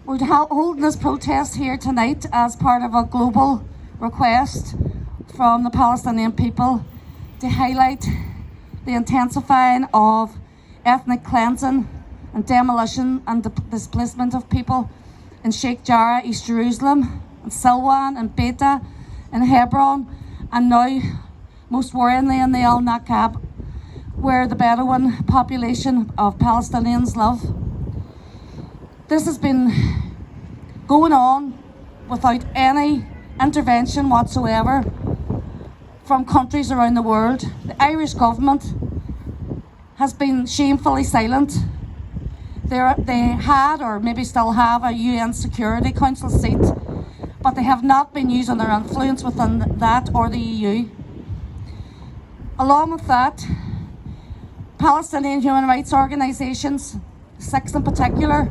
We're holding this protest here tonight as part of a global request from the Palestinian people to highlight the intensifying of ethnic cleansing and demolition and displacement of people in Sheikh Jarrah, East Jerusalem, in Silwan, and Beta, in Hebron, and now, most worryingly, in the Al Nakab, where the Bedouin population of Palestinians live. This has been going on without any intervention whatsoever from countries around the world. The Irish government has been shamefully silent. They had, or maybe still have, a UN Security Council seat, but they have not been using their influence within that or the EU. Along with that, Palestinian human rights organisations, 6 in particular,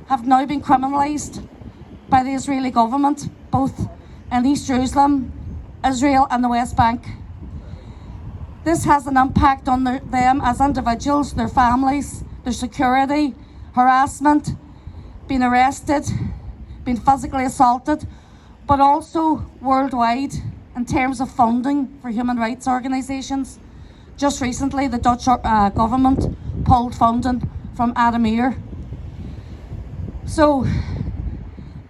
have now been criminalised by the Israeli government, both in East Jerusalem, Israel and the West Bank. This has an impact on them as individuals, their families, their security, harassment, being arrested, being physically assaulted, but also worldwide in terms of funding for human rights organisations. Just recently, the Dutch government pulled funding from Ademir. So,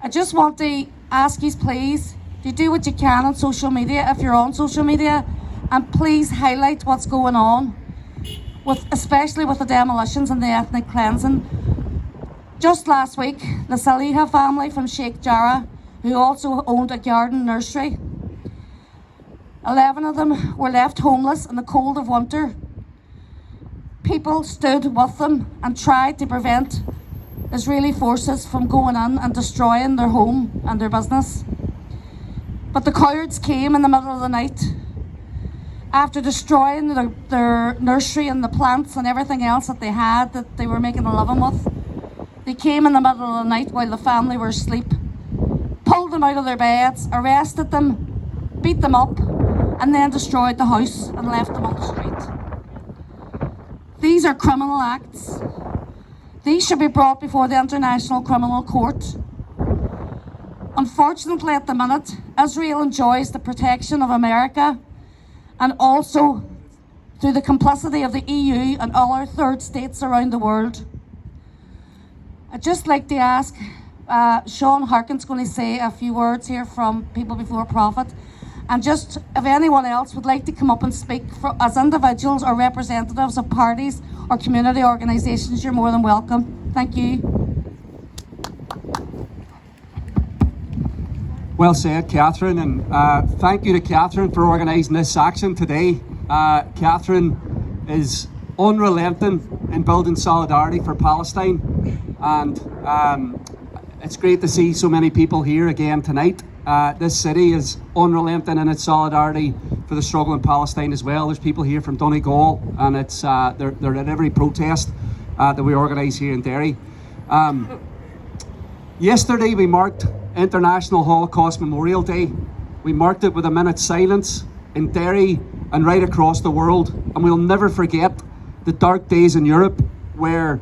I just want to ask you, please, to do what you can on social media, if you're on social media, and please highlight what's going on, especially with the demolitions and the ethnic cleansing. Just last week, the Saliha family from Sheikh Jarrah, who also owned a garden nursery, 11 of them were left homeless in the cold of winter. People stood with them and tried to prevent Israeli forces from going in and destroying their home and their business. But the cowards came in the middle of the night after destroying their nursery and the plants and everything else that they had that they were making a living with. They came in the middle of the night while the family were asleep, pulled them out of their beds, arrested them, beat them up, and then destroyed the house and left them on the street. These are criminal acts. These should be brought before the International Criminal Court. Unfortunately, at the minute, Israel enjoys the protection of America and also through the complicity of the EU and all our third states around the world. I'd just like to ask, Sean Harkin's going to say a few words here from People Before Profit. And just if anyone else would like to come up and speak as individuals or representatives of parties or community organisations, you're more than welcome. Thank you. Well said, Catherine, and thank you to Catherine for organising this action today. Catherine is unrelenting in building solidarity for Palestine, and it's great to see so many people here again tonight. This city is unrelenting in its solidarity for the struggle in Palestine as well. There's people here from Donegal, and it's they're at every protest that we organise here in Derry. Yesterday we marked International Holocaust Memorial Day. We marked it with a minute's silence in Derry and right across the world, and we'll never forget the dark days in Europe where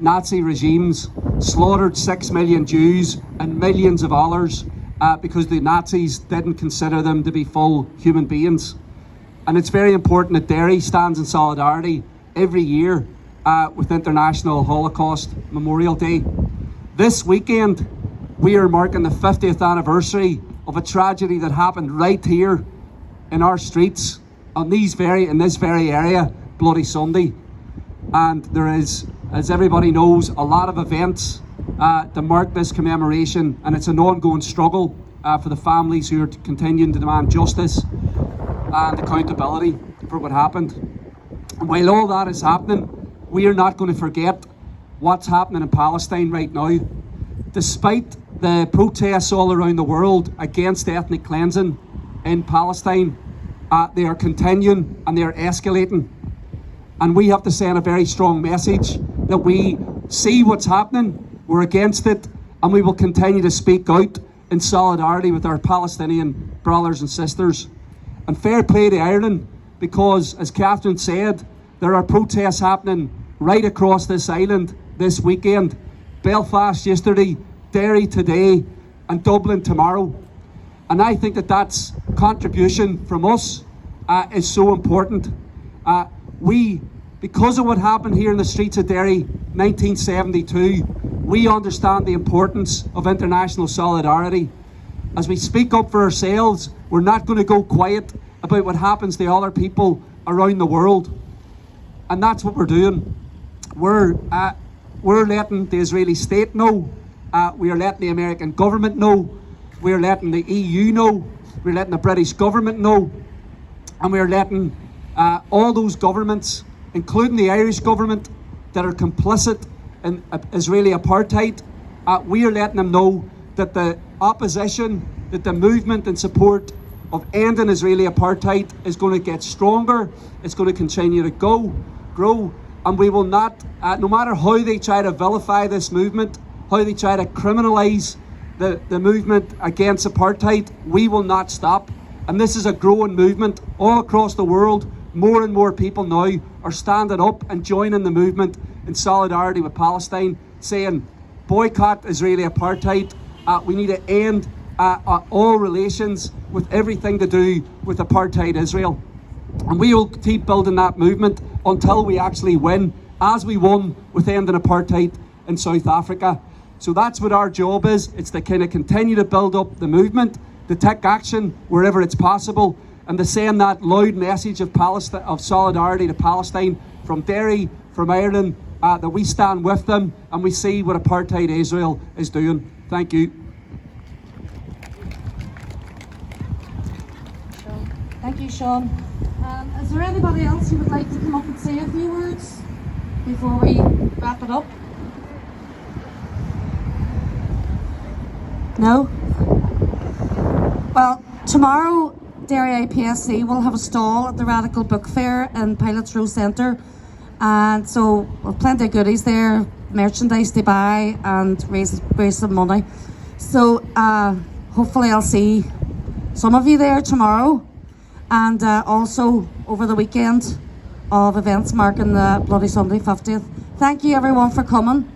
Nazi regimes slaughtered 6 million Jews and millions of others because the Nazis didn't consider them to be full human beings. And it's very important that Derry stands in solidarity every year with International Holocaust Memorial Day. This weekend, we are marking the 50th anniversary of a tragedy that happened right here in our streets in this very area, Bloody Sunday. And there is, as everybody knows, a lot of events to mark this commemoration, and it's an ongoing struggle for the families who are continuing to demand justice and accountability for what happened. And while all that is happening, we are not going to forget what's happening in Palestine right now. Despite the protests all around the world against ethnic cleansing in Palestine, they are continuing and they are escalating. And we have to send a very strong message that we see what's happening, we're against it, and we will continue to speak out in solidarity with our Palestinian brothers and sisters. And fair play to Ireland, because as Catherine said, there are protests happening right across this island this weekend, Belfast yesterday, Derry today, and Dublin tomorrow. And I think that that's contribution from us is so important. Because of what happened here in the streets of Derry, 1972, we understand the importance of international solidarity. As we speak up for ourselves, we're not going to go quiet about what happens to other people around the world. And that's what we're doing. We're letting the Israeli state know, we are letting the American government know, we're letting the EU know, we're letting the British government know, and we're letting all those governments, including the Irish government, that are complicit in Israeli apartheid, we are letting them know that the opposition, that the movement in support of ending Israeli apartheid is going to get stronger, it's going to continue to grow, and we will not, no matter how they try to vilify this movement, how they try to criminalise the movement against apartheid, we will not stop. And this is a growing movement all across the world. More and more people now are standing up and joining the movement in solidarity with Palestine, saying, boycott Israeli apartheid. We need to end all relations with everything to do with apartheid Israel. And we will keep building that movement until we actually win, as we won with ending apartheid in South Africa. So that's what our job is. It's to kind of continue to build up the movement, to take action wherever it's possible, and to send that loud message of solidarity to Palestine from Derry, from Ireland, that we stand with them and we see what apartheid Israel is doing. Thank you. Thank you, Sean. Is there anybody else who would like to come up and say a few words before we wrap it up? No? Well, tomorrow Derry IPSC will have a stall at the Radical Book Fair in Pilots Row Centre, and so we'll have plenty of goodies there, merchandise to buy and raise some money. So hopefully I'll see some of you there tomorrow, and also over the weekend of events marking the Bloody Sunday 50th. Thank you everyone for coming.